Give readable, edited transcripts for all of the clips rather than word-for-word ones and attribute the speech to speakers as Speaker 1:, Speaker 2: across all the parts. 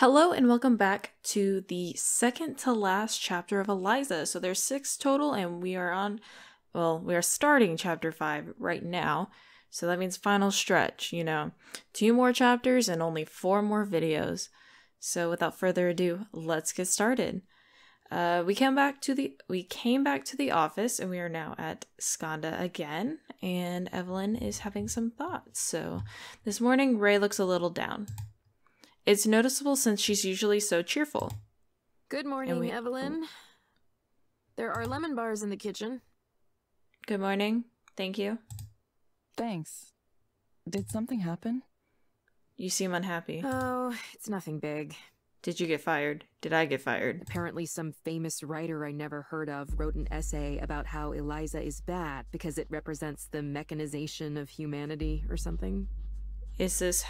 Speaker 1: Hello and welcome back to the second to last chapter of Eliza. So there's 6 total and we are starting chapter 5 right now. So that means final stretch, 2 more chapters and only 4 more videos. So without further ado, let's get started. We came back to the office and we are now at Skanda again, and Evelyn is having some thoughts. So this morning Ray looks a little down. It's noticeable since she's usually so cheerful.
Speaker 2: Good morning, Evelyn. There are lemon bars in the kitchen.
Speaker 1: Good morning. Thank you.
Speaker 3: Thanks. Did something happen?
Speaker 1: You seem unhappy.
Speaker 2: Oh, it's nothing big.
Speaker 1: Did you get fired? Did I get fired?
Speaker 2: Apparently some famous writer I never heard of wrote an essay about how Eliza is bad because it represents the mechanization of humanity or something.
Speaker 1: Is this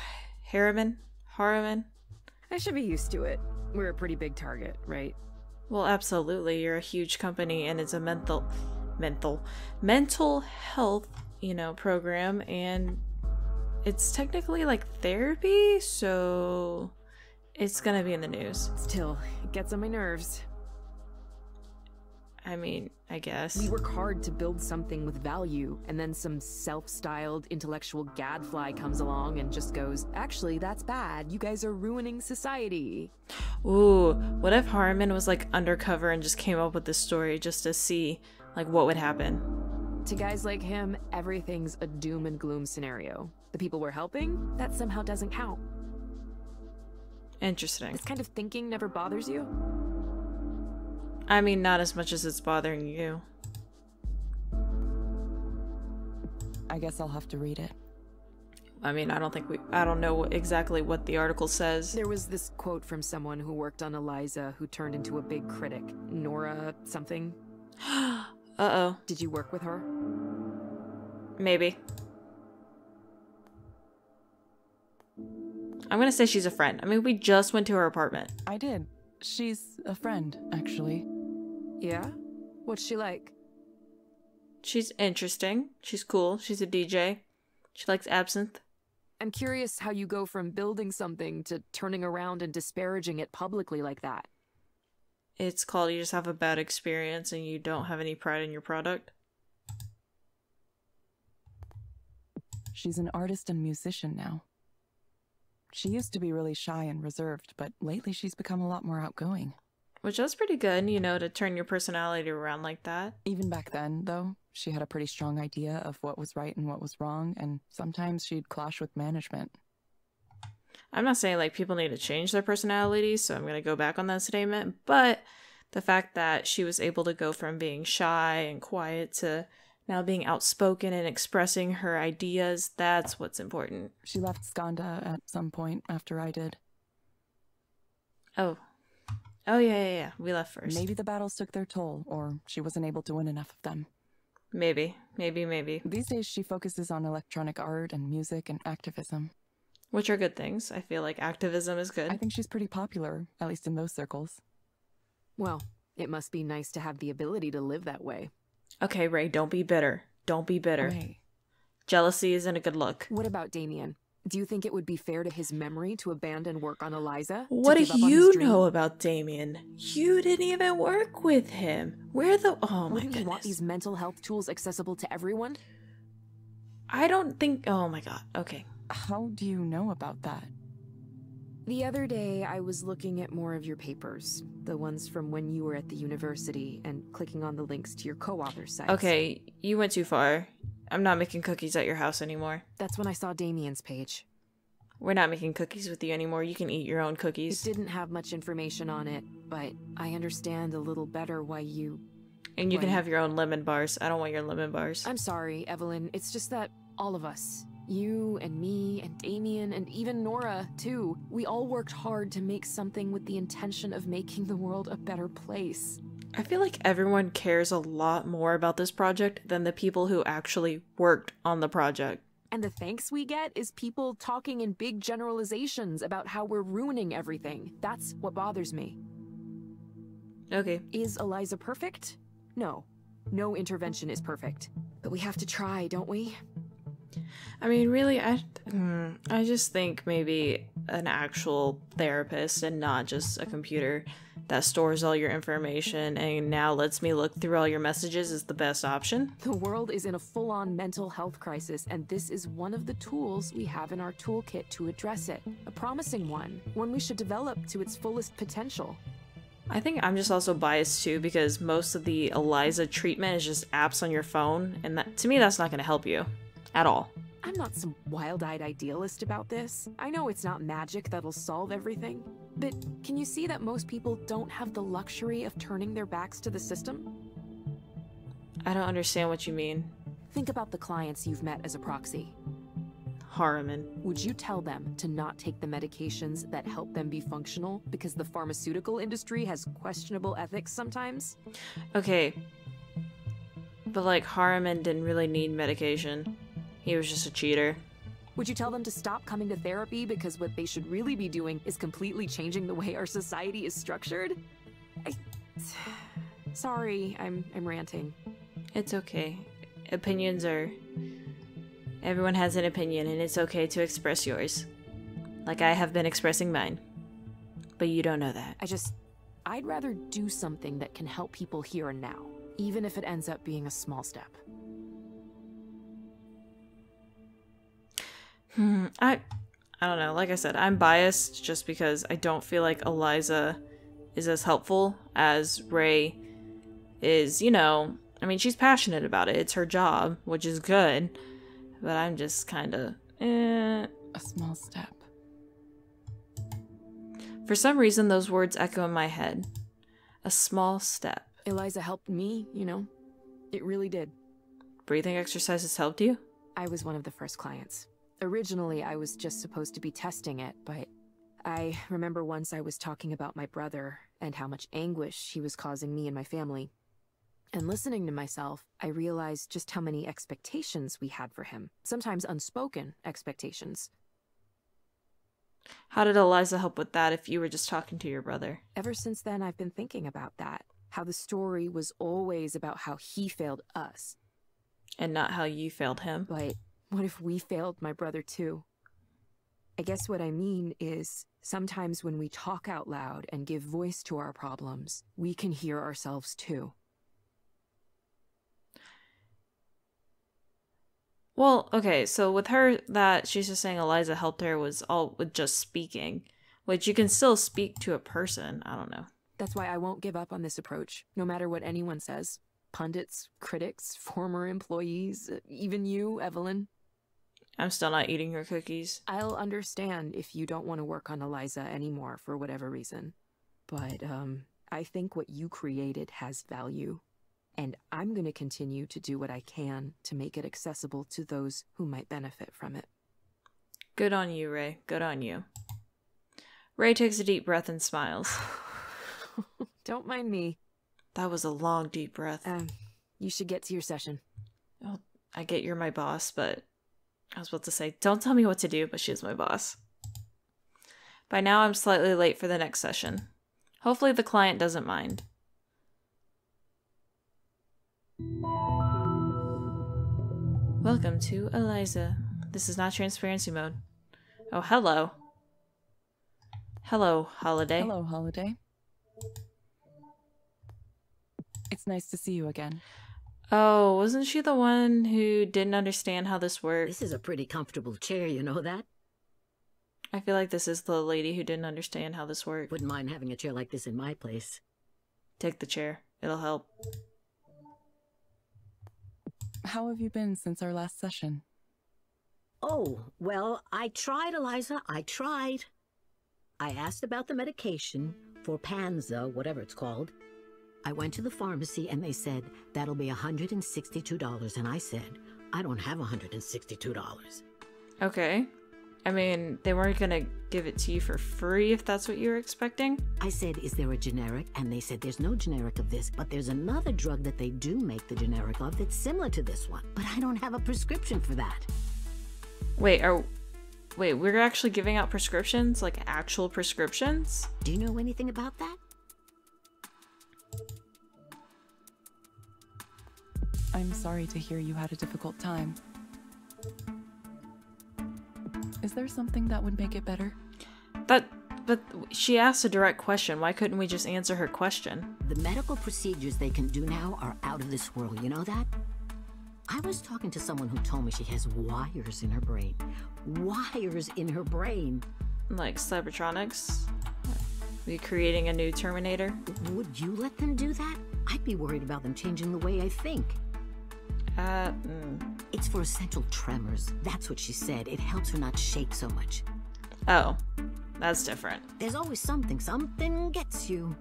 Speaker 1: Harriman?
Speaker 2: I should be used to it. We're a pretty big target, right?
Speaker 1: Well, absolutely. You're a huge company and it's a mental health, program, and it's technically like therapy, so it's gonna be in the news.
Speaker 2: Still, it gets on my nerves.
Speaker 1: I mean, I guess.
Speaker 2: We work hard to build something with value, and then some self-styled intellectual gadfly comes along and just goes, actually, that's bad. You guys are ruining society.
Speaker 1: Ooh, what if Harriman was like undercover and just came up with this story just to see like what would happen?
Speaker 2: To guys like him, everything's a doom and gloom scenario. The people we're helping, that somehow doesn't count.
Speaker 1: Interesting.
Speaker 2: This kind of thinking never bothers you?
Speaker 1: I mean, not as much as it's bothering you.
Speaker 3: I guess I'll have to read it.
Speaker 1: I mean, I don't know exactly what the article says.
Speaker 2: There was this quote from someone who worked on Eliza who turned into a big critic. Nora something.
Speaker 1: Uh-oh.
Speaker 2: Did you work with her?
Speaker 1: Maybe. I'm gonna say she's a friend. I mean, we just went to her apartment.
Speaker 3: I did. She's a friend, actually.
Speaker 2: Yeah? What's she like?
Speaker 1: She's interesting. She's cool. She's a DJ. She likes absinthe.
Speaker 2: I'm curious how you go from building something to turning around and disparaging it publicly like that.
Speaker 1: It's called you just have a bad experience and you don't have any pride in your product.
Speaker 3: She's an artist and musician now. She used to be really shy and reserved, but lately she's become a lot more outgoing.
Speaker 1: Which was pretty good, to turn your personality around like that.
Speaker 3: Even back then, though, she had a pretty strong idea of what was right and what was wrong, and sometimes she'd clash with management.
Speaker 1: I'm not saying like people need to change their personalities, so I'm going to go back on that statement, but the fact that she was able to go from being shy and quiet to now being outspoken and expressing her ideas, that's what's important.
Speaker 3: She left Skanda at some point after I did.
Speaker 1: Oh, yeah. We left first.
Speaker 3: Maybe the battles took their toll, or she wasn't able to win enough of them.
Speaker 1: Maybe.
Speaker 3: These days she focuses on electronic art and music and activism.
Speaker 1: Which are good things. I feel like activism is good.
Speaker 3: I think she's pretty popular, at least in those circles.
Speaker 2: Well, it must be nice to have the ability to live that way.
Speaker 1: Okay, Ray, don't be bitter.
Speaker 3: Ray.
Speaker 1: Jealousy isn't a good look.
Speaker 2: What about Damien? Do you think it would be fair to his memory to abandon work on Eliza?
Speaker 1: What do you know about Damien? You didn't even work with him. Oh my
Speaker 2: Wouldn't
Speaker 1: goodness.
Speaker 2: you want these mental health tools accessible to everyone?
Speaker 1: I don't think... Oh my god. Okay.
Speaker 3: How do you know about that?
Speaker 2: The other day, I was looking at more of your papers. The ones from when you were at the university, and clicking on the links to your co-author sites.
Speaker 1: Okay, you went too far. I'm not making cookies at your house anymore.
Speaker 2: That's when I saw Damien's page.
Speaker 1: We're not making cookies with you anymore. You can eat your own cookies.
Speaker 2: It didn't have much information on it, but I understand a little better why you...
Speaker 1: And you can have your own lemon bars. I don't want your lemon bars.
Speaker 2: I'm sorry, Evelyn. It's just that all of us, you and me and Damien and even Nora, too, we all worked hard to make something with the intention of making the world a better place.
Speaker 1: I feel like everyone cares a lot more about this project than the people who actually worked on the project.
Speaker 2: And the thanks we get is people talking in big generalizations about how we're ruining everything. That's what bothers me.
Speaker 1: Okay.
Speaker 2: Is Eliza perfect? No. No intervention is perfect. But we have to try, don't we?
Speaker 1: I mean, really, I just think maybe an actual therapist and not just a computer that stores all your information and now lets me look through all your messages is the best option.
Speaker 2: The world is in a full-on mental health crisis, and this is one of the tools we have in our toolkit to address it. A promising one we should develop to its fullest potential.
Speaker 1: I think I'm just also biased too because most of the Eliza treatment is just apps on your phone, and that, to me, that's not going to help you at all.
Speaker 2: I'm not some wild-eyed idealist about this. I know it's not magic that'll solve everything. But can you see that most people don't have the luxury of turning their backs to the system?
Speaker 1: I don't understand what you mean.
Speaker 2: Think about the clients you've met as a proxy.
Speaker 1: Harriman.
Speaker 2: Would you tell them to not take the medications that help them be functional because the pharmaceutical industry has questionable ethics sometimes?
Speaker 1: Okay. But like, Harriman didn't really need medication. He was just a cheater.
Speaker 2: Would you tell them to stop coming to therapy because what they should really be doing is completely changing the way our society is structured? Sorry, I'm ranting.
Speaker 1: It's okay. Opinions are... Everyone has an opinion, and it's okay to express yours. Like I have been expressing mine. But you don't know that.
Speaker 2: I'd rather do something that can help people here and now, even if it ends up being a small step.
Speaker 1: I don't know. Like I said, I'm biased just because I don't feel like Eliza is as helpful as Ray is, you know. I mean, she's passionate about it. It's her job, which is good. But I'm just kind of,
Speaker 3: A small step.
Speaker 1: For some reason, those words echo in my head. A small step.
Speaker 2: Eliza helped me, you know. It really did.
Speaker 1: Breathing exercises helped you?
Speaker 2: I was one of the first clients. Originally, I was just supposed to be testing it, but I remember once I was talking about my brother and how much anguish he was causing me and my family. And listening to myself, I realized just how many expectations we had for him. Sometimes unspoken expectations.
Speaker 1: How did Eliza help with that if you were just talking to your brother?
Speaker 2: Ever since then, I've been thinking about that. How the story was always about how he failed us.
Speaker 1: And not how you failed him.
Speaker 2: But what if we failed my brother too? I guess what I mean is, sometimes when we talk out loud and give voice to our problems, we can hear ourselves too.
Speaker 1: Well, okay, so with her, that she's just saying Eliza helped her was all with just speaking, which you can still speak to a person. I don't know.
Speaker 2: That's why I won't give up on this approach, no matter what anyone says. Pundits, critics, former employees, even you, Evelyn.
Speaker 1: I'm still not eating her cookies.
Speaker 2: I'll understand if you don't want to work on Eliza anymore for whatever reason. But, I think what you created has value. And I'm going to continue to do what I can to make it accessible to those who might benefit from it.
Speaker 1: Good on you, Ray. Good on you. Ray takes a deep breath and smiles.
Speaker 2: Don't mind me.
Speaker 1: That was a long, deep breath.
Speaker 2: You should get to your session.
Speaker 1: Oh, I get you're my boss, but I was about to say, don't tell me what to do, but she's my boss. By now, I'm slightly late for the next session. Hopefully the client doesn't mind. Welcome to Eliza. This is not transparency mode. Oh, hello. Hello, Holiday.
Speaker 3: Hello, Holiday. It's nice to see you again.
Speaker 1: Oh, wasn't she the one who didn't understand how this worked?
Speaker 4: This is a pretty comfortable chair, you know that?
Speaker 1: I feel like this is the lady who didn't understand how this worked.
Speaker 4: Wouldn't mind having a chair like this in my place.
Speaker 1: Take the chair. It'll help.
Speaker 3: How have you been since our last session?
Speaker 4: Oh, well, I tried, Eliza. I tried. I asked about the medication for Panza, whatever it's called. I went to the pharmacy and they said, that'll be $162. And I said, I don't have $162.
Speaker 1: Okay. I mean, they weren't gonna give it to you for free if that's what you were expecting.
Speaker 4: I said, is there a generic? And they said, there's no generic of this, but there's another drug that they do make the generic of that's similar to this one. But I don't have a prescription for that.
Speaker 1: Wait, we're actually giving out prescriptions? Like actual prescriptions?
Speaker 4: Do you know anything about that?
Speaker 3: I'm sorry to hear you had a difficult time. Is there something that would make it better?
Speaker 1: But she asked a direct question. Why couldn't we just answer her question?
Speaker 4: The medical procedures they can do now are out of this world, you know that? I was talking to someone who told me she has wires in her brain. Wires in her brain.
Speaker 1: Like Cybertronics? Are you creating a new Terminator?
Speaker 4: Would you let them do that? I'd be worried about them changing the way I think. It's for essential tremors. That's what she said. It helps her not shake so much.
Speaker 1: Oh, that's different.
Speaker 4: There's always something. Something gets you.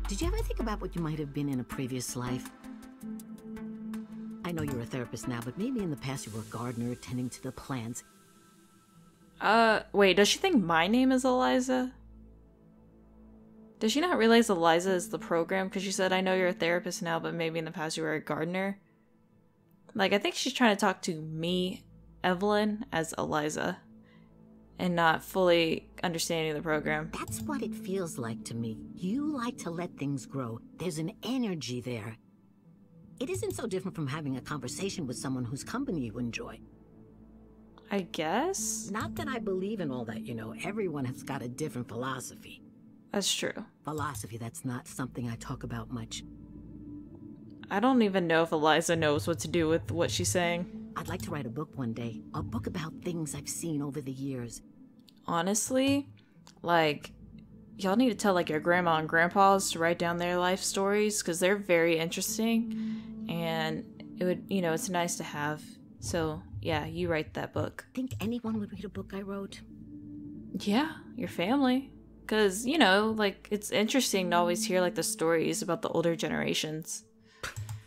Speaker 4: Did you ever think about what you might have been in a previous life? I know you're a therapist now, but maybe in the past you were a gardener tending to the plants.
Speaker 1: Wait, does she think my name is Eliza? Does she not realize Eliza is the program? Because she said, I know you're a therapist now, but maybe in the past you were a gardener. Like, I think she's trying to talk to me, Evelyn, as Eliza. And not fully understanding the program.
Speaker 4: That's what it feels like to me. You like to let things grow. There's an energy there. It isn't so different from having a conversation with someone whose company you enjoy.
Speaker 1: I guess?
Speaker 4: Not that I believe in all that, you know. Everyone has got a different philosophy.
Speaker 1: That's true.
Speaker 4: Philosophy, that's not something I talk about much.
Speaker 1: I don't even know if Eliza knows what to do with what she's saying.
Speaker 4: I'd like to write a book one day. A book about things I've seen over the years.
Speaker 1: Honestly, like, y'all need to tell, like, your grandma and grandpas to write down their life stories, because they're very interesting, and it would, you know, it's nice to have. So, yeah, you write that book.
Speaker 4: Think anyone would read a book I wrote?
Speaker 1: Yeah, your family. Because, you know, like, it's interesting to always hear, like, the stories about the older generations.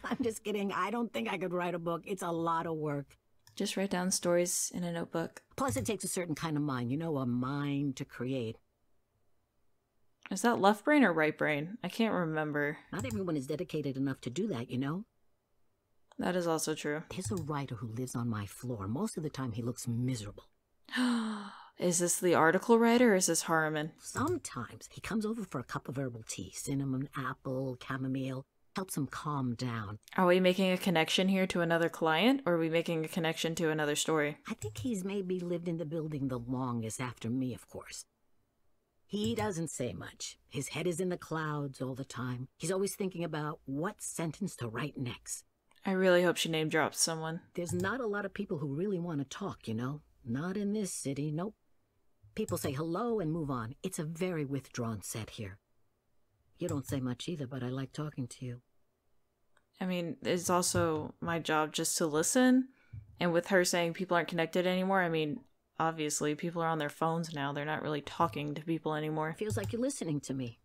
Speaker 4: I'm just kidding. I don't think I could write a book. It's a lot of work.
Speaker 1: Just write down stories in a notebook.
Speaker 4: Plus, it takes a certain kind of mind. You know, a mind to create.
Speaker 1: Is that left brain or right brain? I can't remember.
Speaker 4: Not everyone is dedicated enough to do that, you know?
Speaker 1: That is also true.
Speaker 4: There's a writer who lives on my floor. Most of the time, he looks miserable.
Speaker 1: Is this the article writer or is this Harriman?
Speaker 4: Sometimes he comes over for a cup of herbal tea. Cinnamon, apple, chamomile. Helps him calm down.
Speaker 1: Are we making a connection here to another client, or are we making a connection to another story?
Speaker 4: I think he's maybe lived in the building the longest after me, of course. He doesn't say much. His head is in the clouds all the time. He's always thinking about what sentence to write next.
Speaker 1: I really hope she name drops someone.
Speaker 4: There's not a lot of people who really want to talk, you know? Not in this city, nope. People say hello and move on. It's a very withdrawn set here. You don't say much either, but I like talking to you.
Speaker 1: I mean, it's also my job just to listen. And with her saying people aren't connected anymore, I mean, obviously people are on their phones now. They're not really talking to people anymore.
Speaker 4: Feels like you're listening to me.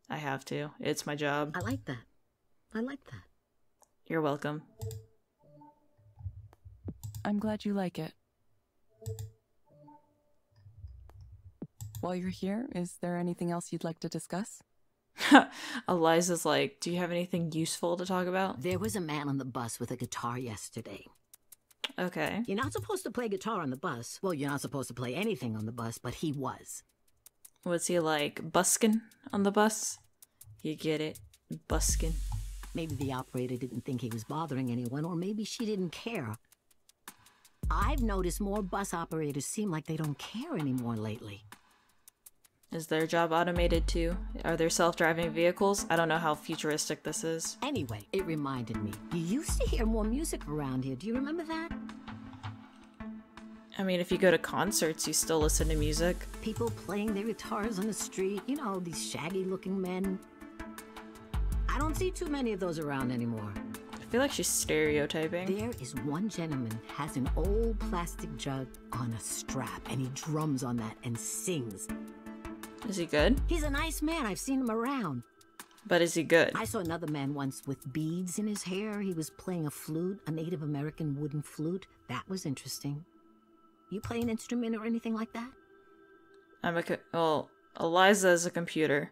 Speaker 1: I have to. It's my job.
Speaker 4: I like that. I like that.
Speaker 1: You're welcome.
Speaker 3: I'm glad you like it. While you're here, is there anything else you'd like to discuss?
Speaker 1: Eliza's like, do you have anything useful to talk about?
Speaker 4: There was a man on the bus with a guitar yesterday.
Speaker 1: Okay.
Speaker 4: You're not supposed to play guitar on the bus. Well, you're not supposed to play anything on the bus, but he was.
Speaker 1: Was he like buskin' on the bus? You get it? Buskin'.
Speaker 4: Maybe the operator didn't think he was bothering anyone, or maybe she didn't care. I've noticed more bus operators seem like they don't care anymore lately.
Speaker 1: Is their job automated too? Are there self-driving vehicles? I don't know how futuristic this is.
Speaker 4: Anyway, it reminded me. You used to hear more music around here. Do you remember that?
Speaker 1: I mean, if you go to concerts, you still listen to music.
Speaker 4: People playing their guitars on the street. You know, these shaggy-looking men. I don't see too many of those around anymore.
Speaker 1: I feel like she's stereotyping.
Speaker 4: There is one gentleman has an old plastic jug on a strap, and he drums on that and sings.
Speaker 1: Is he good?
Speaker 4: He's a nice man. I've seen him around.
Speaker 1: But is he good?
Speaker 4: I saw another man once with beads in his hair. He was playing a flute, a Native American wooden flute. That was interesting. You play an instrument or anything like that?
Speaker 1: Well, Eliza is a computer.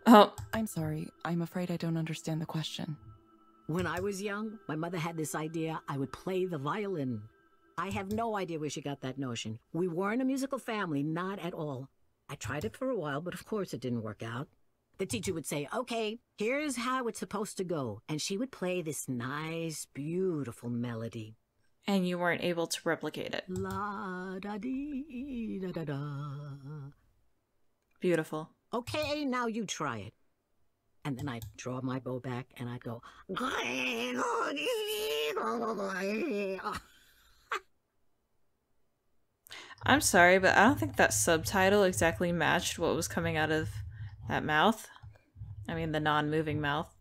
Speaker 1: Oh.
Speaker 3: I'm sorry. I'm afraid I don't understand the question.
Speaker 4: When I was young, my mother had this idea I would play the violin. I have no idea where she got that notion. We weren't a musical family, not at all. I tried it for a while, but of course it didn't work out. The teacher would say, okay, here's how it's supposed to go. And she would play this nice, beautiful melody.
Speaker 1: And you weren't able to replicate it.
Speaker 4: La da dee da da da.
Speaker 1: Beautiful.
Speaker 4: Okay, now you try it. And then I'd draw my bow back and I'd go.
Speaker 1: I'm sorry, but I don't think that subtitle exactly matched what was coming out of that mouth. I mean, the non-moving mouth.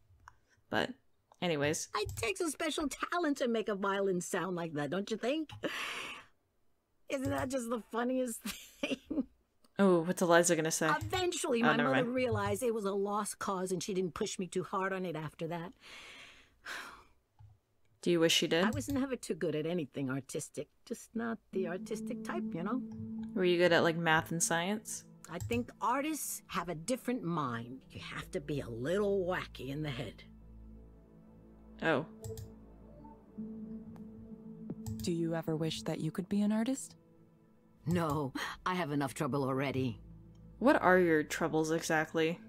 Speaker 1: But anyways.
Speaker 4: It takes a special talent to make a violin sound like that, don't you think? Isn't that just the funniest thing?
Speaker 1: Oh, what's Eliza gonna say?
Speaker 4: Eventually, my mother realized it was a lost cause and she didn't push me too hard on it after that.
Speaker 1: Do you wish she did?
Speaker 4: I was never too good at anything artistic. Just not the artistic type, you know?
Speaker 1: Were you good at, like, math and science?
Speaker 4: I think artists have a different mind. You have to be a little wacky in the head.
Speaker 1: Oh.
Speaker 3: Do you ever wish that you could be an artist?
Speaker 4: No, I have enough trouble already.
Speaker 1: What are your troubles exactly?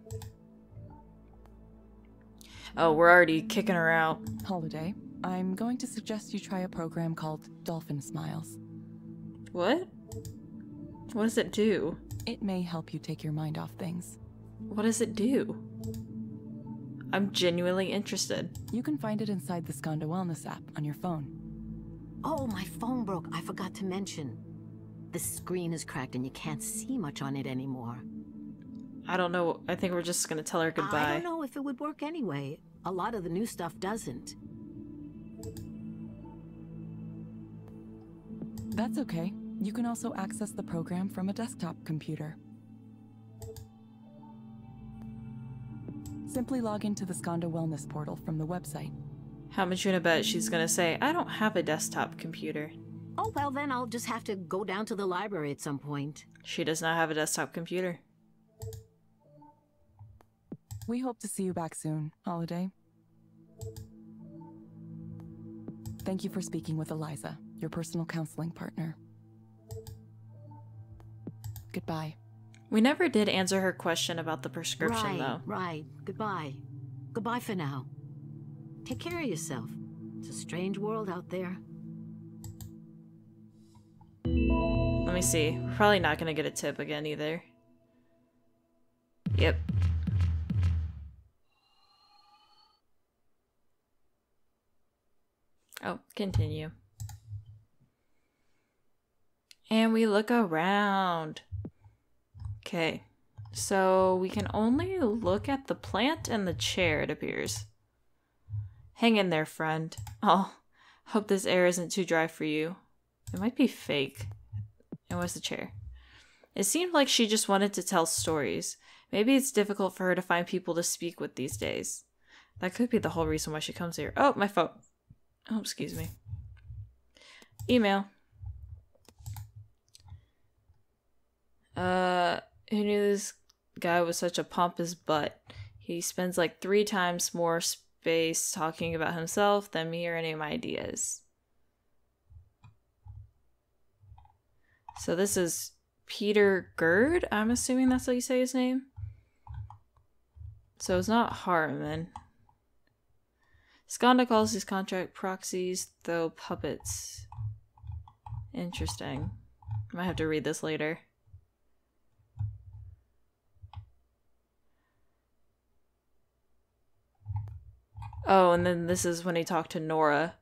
Speaker 1: Oh, we're already kicking her out.
Speaker 3: Holiday, I'm going to suggest you try a program called Dolphin Smiles.
Speaker 1: What? What does it do?
Speaker 3: It may help you take your mind off things.
Speaker 1: What does it do? I'm genuinely interested.
Speaker 3: You can find it inside the Skanda Wellness app on your phone.
Speaker 4: Oh, my phone broke. I forgot to mention. The screen is cracked and you can't see much on it anymore.
Speaker 1: I don't know. I think we're just gonna tell her goodbye.
Speaker 4: I don't know if it would work anyway. A lot of the new stuff doesn't.
Speaker 3: That's okay. You can also access the program from a desktop computer. Simply log into the Skanda Wellness portal from the website.
Speaker 1: How much you gonna bet she's gonna say, I don't have a desktop computer?
Speaker 4: Oh, well, then I'll just have to go down to the library at some point.
Speaker 1: She does not have a desktop computer.
Speaker 3: We hope to see you back soon, Holiday. Thank you for speaking with Eliza, your personal counseling partner. Goodbye.
Speaker 1: We never did answer her question about the prescription, though.
Speaker 4: Right. Goodbye. Goodbye for now. Take care of yourself. It's a strange world out there.
Speaker 1: Let me see. We're probably not gonna get a tip again either. Yep. Oh, continue. And we look around. Okay. So we can only look at the plant and the chair, it appears. Hang in there, friend. Oh, hope this air isn't too dry for you. It might be fake. And where's the chair? It seemed like she just wanted to tell stories. Maybe it's difficult for her to find people to speak with these days. That could be the whole reason why she comes here. Oh, my phone. Oh, excuse me. Email. Who knew this guy was such a pompous butt? He spends like 3 times more space talking about himself than me or any of my ideas. So this is Peter Gerd? I'm assuming that's how you say his name. So it's not Harmon. Skanda calls these contract proxies, though puppets. Interesting. I might have to read this later. Oh, and then this is when he talked to Nora.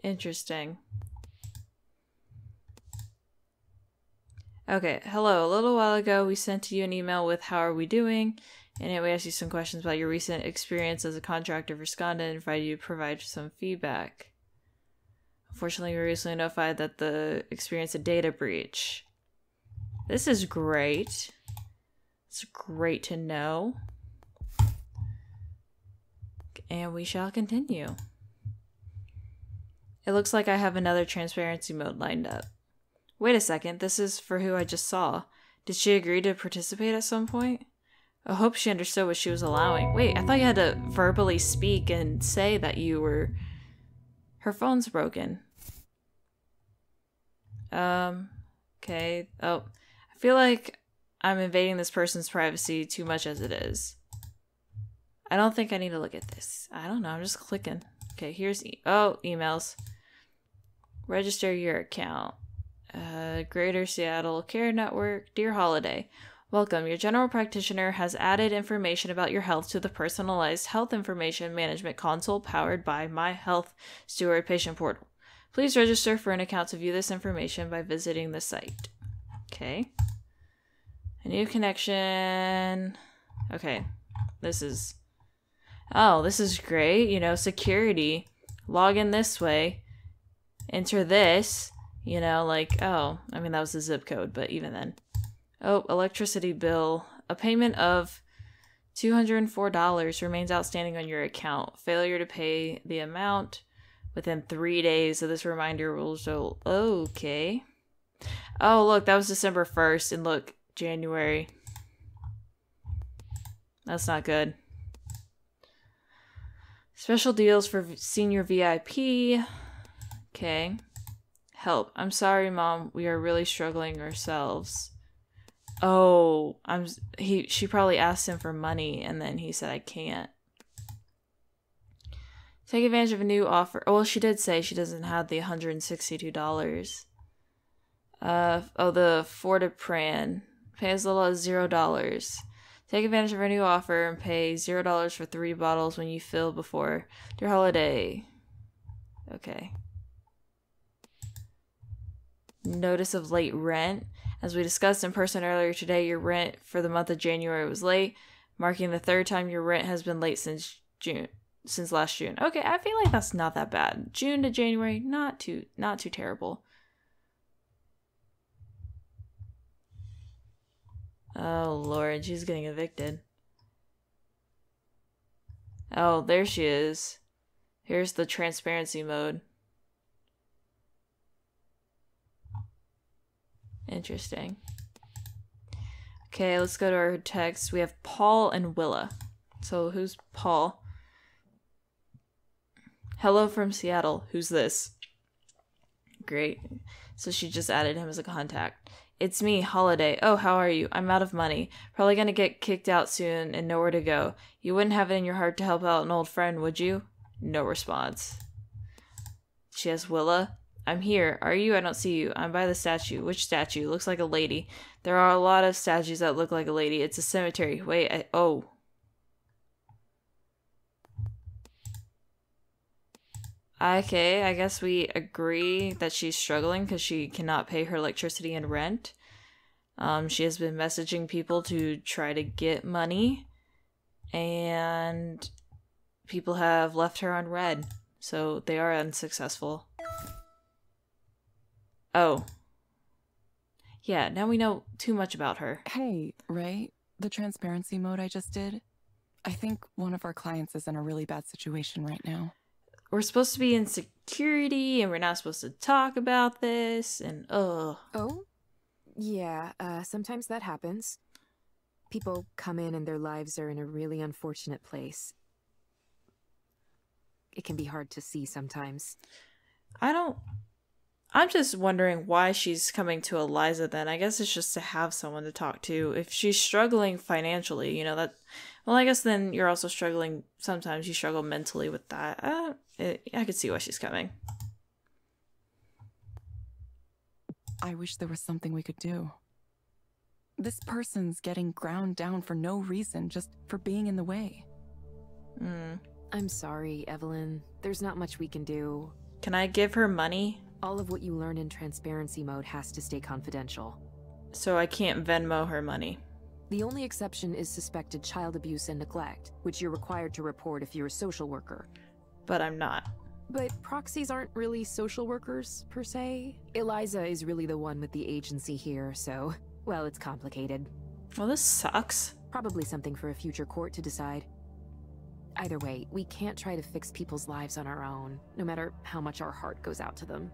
Speaker 1: Interesting. Okay, hello. A little while ago, we sent you an email with how are we doing, and we asked you some questions about your recent experience as a contractor for Skanda and invited you to provide some feedback. Unfortunately, we were recently notified that the experienced a data breach. This is great. It's great to know. And we shall continue. It looks like I have another transparency mode lined up. Wait a second, this is for who I just saw. Did she agree to participate at some point? I hope she understood what she was allowing. Wait, I thought you had to verbally speak and say that you were... Her phone's broken. Okay. Oh, I feel like I'm invading this person's privacy too much as it is. I don't think I need to look at this. I don't know. I'm just clicking. Okay, here's emails. Register your account. Greater Seattle Care Network. Dear Holiday, welcome. Your general practitioner has added information about your health to the personalized health information management console powered by My Health Steward patient portal. Please register for an account to view this information by visiting the site. Okay. A new connection. Okay. This is great. You know, security. Log in this way. Enter this. You know, like, I mean, that was the zip code, but even then. Oh, electricity bill. A payment of $204 remains outstanding on your account. Failure to pay the amount within 3 days of this reminder will show. Okay. Oh, look, that was December 1st, and look, January. That's not good. Special deals for senior VIP. Okay. Help. I'm sorry, Mom. We are really struggling ourselves. Oh, she probably asked him for money, and then he said, I can't. Take advantage of a new offer. Oh, well, she did say she doesn't have the $162. The Fortipran. Pay as little as $0. Take advantage of our new offer and pay $0 for 3 bottles when you fill before your holiday. Okay. Notice of late rent. As we discussed in person earlier today, your rent for the month of January was late, marking the 3rd time your rent has been late since last June. Okay, I feel like that's not that bad. June to January, not too terrible. Oh, Lord, she's getting evicted. Oh, there she is. Here's the transparency mode. Interesting. Okay, let's go to our text. We have Paul and Willa. So, who's Paul? Hello from Seattle. Who's this? Great. So she just added him as a contact. It's me, Holiday. Oh, how are you? I'm out of money. Probably gonna get kicked out soon and nowhere to go. You wouldn't have it in your heart to help out an old friend, would you? No response. She has Willa. I'm here. Are you? I don't see you. I'm by the statue. Which statue? Looks like a lady. There are a lot of statues that look like a lady. It's a cemetery. Wait, oh. Okay, I guess we agree that she's struggling because she cannot pay her electricity and rent. She has been messaging people to try to get money, and people have left her on red, so they are unsuccessful. Oh. Yeah, now we know too much about her.
Speaker 3: Hey, Ray, the transparency mode I just did, I think one of our clients is in a really bad situation right now.
Speaker 1: We're supposed to be in security, and we're not supposed to talk about this, and
Speaker 2: Oh? Yeah, sometimes that happens. People come in and their lives are in a really unfortunate place. It can be hard to see sometimes.
Speaker 1: I'm just wondering why she's coming to Eliza then. I guess it's just to have someone to talk to. If she's struggling financially, well, I guess then you're also struggling. Sometimes you struggle mentally with that. I could see why she's coming.
Speaker 3: I wish there was something we could do. This person's getting ground down for no reason, just for being in the way.
Speaker 2: I'm sorry, Evelyn. There's not much we can do.
Speaker 1: Can I give her money?
Speaker 2: All of what you learn in transparency mode has to stay confidential.
Speaker 1: So I can't Venmo her money.
Speaker 2: The only exception is suspected child abuse and neglect, which you're required to report if you're a social worker.
Speaker 1: But I'm not.
Speaker 2: But proxies aren't really social workers, per se. Eliza is really the one with the agency here, so, well, it's complicated.
Speaker 1: Well, this sucks.
Speaker 2: Probably something for a future court to decide. Either way, we can't try to fix people's lives on our own, no matter how much our heart goes out to them.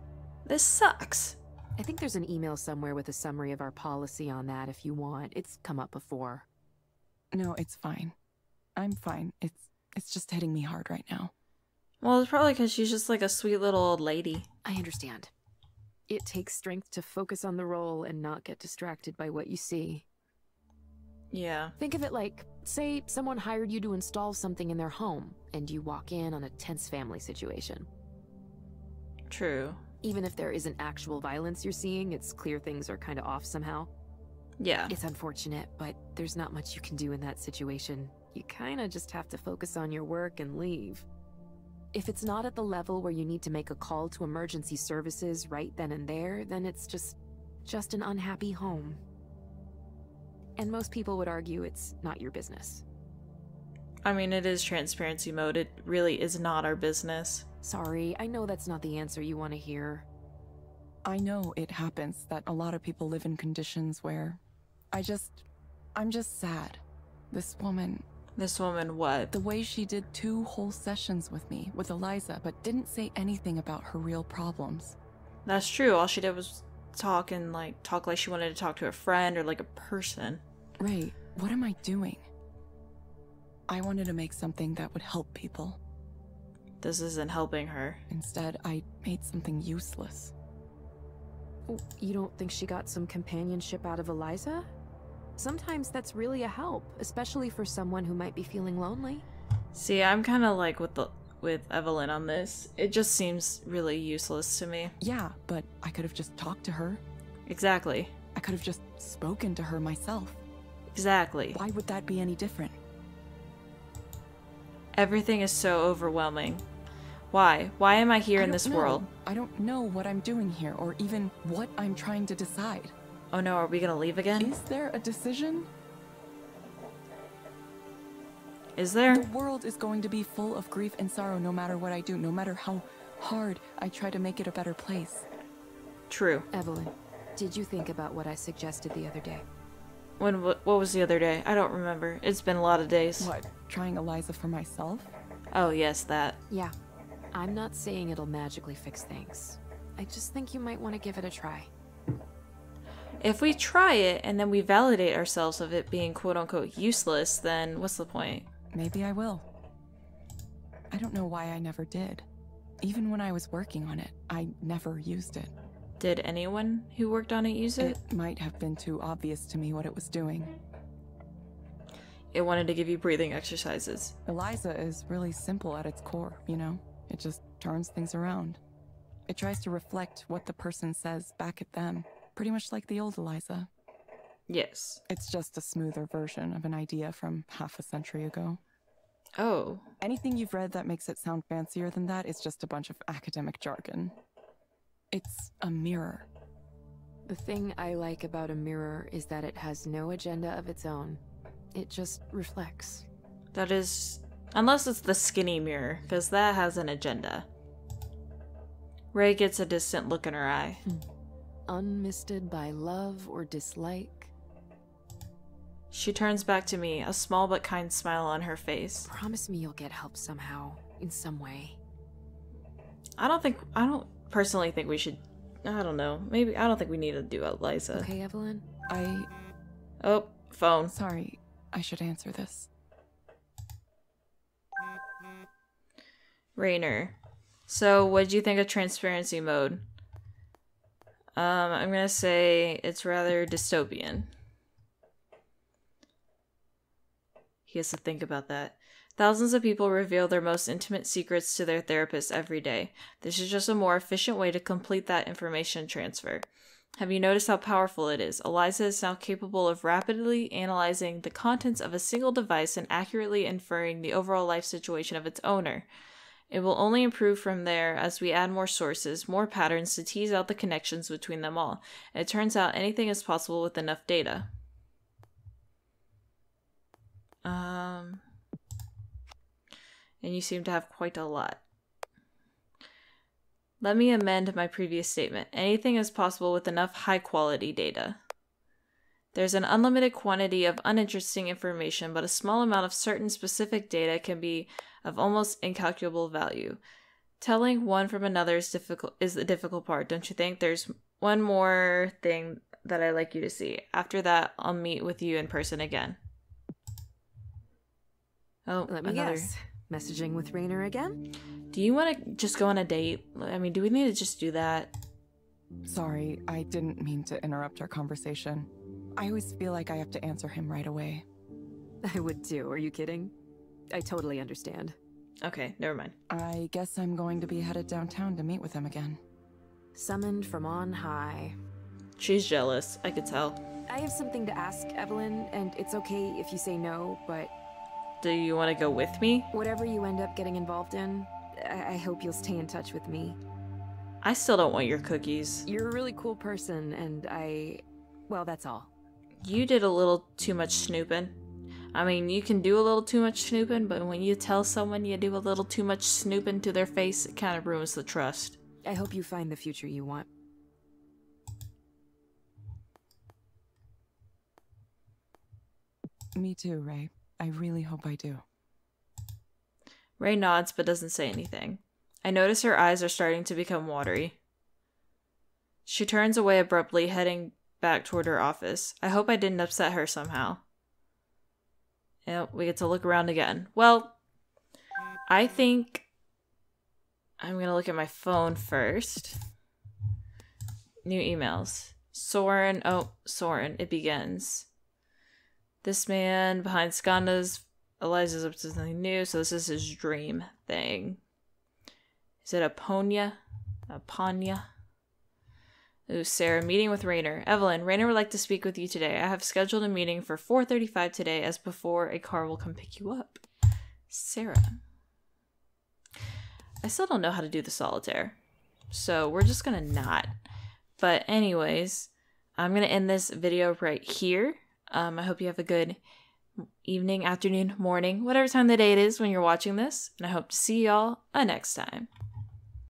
Speaker 1: This sucks.
Speaker 2: I think there's an email somewhere with a summary of our policy on that if you want. It's come up before.
Speaker 3: No, it's fine. I'm fine. It's just hitting me hard right now.
Speaker 1: Well, it's probably because she's just like a sweet little old lady.
Speaker 2: I understand. It takes strength to focus on the role and not get distracted by what you see.
Speaker 1: Yeah.
Speaker 2: Think of it like, say someone hired you to install something in their home, and you walk in on a tense family situation.
Speaker 1: True.
Speaker 2: Even if there isn't actual violence you're seeing, it's clear things are kind of off somehow.
Speaker 1: Yeah.
Speaker 2: It's unfortunate, but there's not much you can do in that situation. You kind of just have to focus on your work and leave. If it's not at the level where you need to make a call to emergency services right then and there, then it's just an unhappy home. And most people would argue it's not your business.
Speaker 1: I mean, it is transparency mode. It really is not our business.
Speaker 2: Sorry, I know that's not the answer you want to hear.
Speaker 3: I know it happens that a lot of people live in conditions where I'm just sad. This woman
Speaker 1: What?
Speaker 3: the way she did 2 whole sessions with me, with Eliza, but didn't say anything about her real problems.
Speaker 1: That's true. All she did was talk like she wanted to talk to a friend or like a person.
Speaker 3: Ray, what am I doing? I wanted to make something that would help people.
Speaker 1: This isn't helping her.
Speaker 3: Instead, I made something useless.
Speaker 2: You don't think she got some companionship out of Eliza? Sometimes that's really a help, especially for someone who might be feeling lonely.
Speaker 1: See, I'm kind of like with Evelyn on this. It just seems really useless to me.
Speaker 3: Yeah, but I could have just talked to her.
Speaker 1: Exactly.
Speaker 3: I could have just spoken to her myself.
Speaker 1: Exactly.
Speaker 3: Why would that be any different?
Speaker 1: Everything is so overwhelming. Why? Why am I here in this world?
Speaker 3: I don't know what I'm doing here, or even what I'm trying to decide.
Speaker 1: Oh no, are we gonna leave again?
Speaker 3: Is there a decision?
Speaker 1: Is there?
Speaker 3: The world is going to be full of grief and sorrow no matter what I do, no matter how hard I try to make it a better place.
Speaker 1: True.
Speaker 2: Evelyn, did you think about what I suggested the other day?
Speaker 1: What was the other day? I don't remember. It's been a lot of days.
Speaker 3: What, trying Eliza for myself?
Speaker 1: Oh yes, that.
Speaker 2: Yeah. I'm not saying it'll magically fix things. I just think you might want to give it a try.
Speaker 1: If we try it and then we validate ourselves of it being quote-unquote useless, then what's the point?
Speaker 3: Maybe I will. I don't know why I never did. Even when I was working on it, I never used it.
Speaker 1: Did anyone who worked on it use it?
Speaker 3: It might have been too obvious to me what it was doing.
Speaker 1: It wanted to give you breathing exercises.
Speaker 3: Eliza is really simple at its core, you know? It just turns things around. It tries to reflect what the person says back at them, pretty much like the old Eliza.
Speaker 1: Yes.
Speaker 3: It's just a smoother version of an idea from half a century ago.
Speaker 1: Oh.
Speaker 3: Anything you've read that makes it sound fancier than that is just a bunch of academic jargon. It's a mirror.
Speaker 2: The thing I like about a mirror is that it has no agenda of its own. It just reflects.
Speaker 1: That is... Unless it's the skinny mirror, because that has an agenda. Ray gets a distant look in her eye.
Speaker 2: Unmisted by love or dislike.
Speaker 1: She turns back to me, a small but kind smile on her face.
Speaker 2: Promise me you'll get help somehow, in some way.
Speaker 1: I don't personally think we should... I don't know. Maybe... I don't think we need to do Eliza.
Speaker 2: Okay, Evelyn?
Speaker 1: Oh, phone.
Speaker 3: Sorry, I should answer this.
Speaker 1: Rainer. So, what did you think of transparency mode? I'm gonna say it's rather dystopian. He has to think about that. Thousands of people reveal their most intimate secrets to their therapists every day. This is just a more efficient way to complete that information transfer. Have you noticed how powerful it is? Eliza is now capable of rapidly analyzing the contents of a single device and accurately inferring the overall life situation of its owner. It will only improve from there as we add more sources, more patterns to tease out the connections between them all. It turns out anything is possible with enough data. And you seem to have quite a lot. Let me amend my previous statement. Anything is possible with enough high-quality data. There's an unlimited quantity of uninteresting information, but a small amount of certain specific data can be of almost incalculable value. Telling one from another is the difficult part, don't you think? There's one more thing that I'd like you to see. After that, I'll meet with you in person again. Oh,
Speaker 2: Let me guess. Messaging with Rainer again?
Speaker 1: Do you want to just go on a date? I mean, do we need to just do that?
Speaker 3: Sorry, I didn't mean to interrupt our conversation. I always feel like I have to answer him right away.
Speaker 2: I would too, are you kidding? I totally understand.
Speaker 1: Okay, never mind.
Speaker 3: I guess I'm going to be headed downtown to meet with him again.
Speaker 2: Summoned from on high.
Speaker 1: She's jealous, I could tell.
Speaker 2: I have something to ask, Evelyn, and it's okay if you say no, but
Speaker 1: Do you want to go with me?
Speaker 2: whatever you end up getting involved in, I hope you'll stay in touch with me.
Speaker 1: I still don't want your cookies.
Speaker 2: You're a really cool person, and well, that's all.
Speaker 1: You did a little too much snooping. I mean, you can do a little too much snooping, but when you tell someone you do a little too much snooping to their face, it kind of ruins the trust.
Speaker 2: I hope you find the future you want.
Speaker 3: Me too, Ray. I really hope I do.
Speaker 1: Ray nods but doesn't say anything. I notice her eyes are starting to become watery. She turns away abruptly, heading back toward her office. I hope I didn't upset her somehow. We get to look around again. Well, I think I'm going to look at my phone first. New emails. Soren. Oh, Soren. It begins. This man behind Skanda's. Eliza's up to something new, so this is his dream thing. Is it Aponia? Aponia? Ooh, Sarah, meeting with Rainer. Evelyn, Rainer would like to speak with you today. I have scheduled a meeting for 4:35 today. As before, a car will come pick you up. Sarah. I still don't know how to do the solitaire, so we're just gonna not. But anyways, I'm gonna end this video right here. I hope you have a good evening, afternoon, morning, whatever time of the day it is when you're watching this, and I hope to see y'all next time.